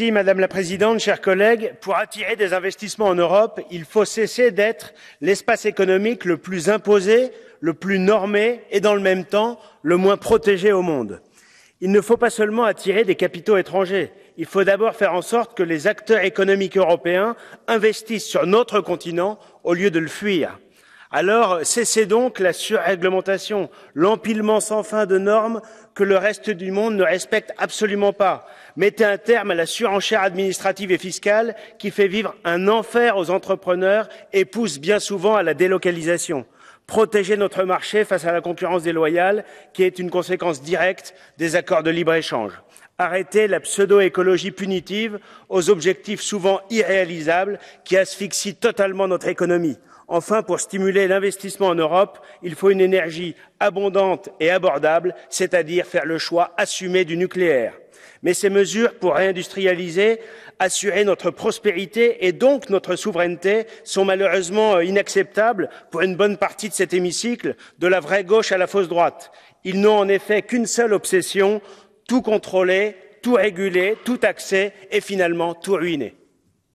Madame la Présidente, chers collègues. Pour attirer des investissements en Europe, il faut cesser d'être l'espace économique le plus imposé, le plus normé et dans le même temps le moins protégé au monde. Il ne faut pas seulement attirer des capitaux étrangers, il faut d'abord faire en sorte que les acteurs économiques européens investissent sur notre continent au lieu de le fuir. Alors, cessez donc la surréglementation, l'empilement sans fin de normes que le reste du monde ne respecte absolument pas. Mettez un terme à la surenchère administrative et fiscale qui fait vivre un enfer aux entrepreneurs et pousse bien souvent à la délocalisation. Protégez notre marché face à la concurrence déloyale qui est une conséquence directe des accords de libre-échange. Arrêtez la pseudo-écologie punitive aux objectifs souvent irréalisables qui asphyxient totalement notre économie. Enfin, pour stimuler l'investissement en Europe, il faut une énergie abondante et abordable, c'est-à-dire faire le choix assumé du nucléaire. Mais ces mesures pour réindustrialiser, assurer notre prospérité et donc notre souveraineté sont malheureusement inacceptables pour une bonne partie de cet hémicycle, de la vraie gauche à la fausse droite. Ils n'ont en effet qu'une seule obsession, tout contrôler, tout réguler, tout taxer et finalement tout ruiner.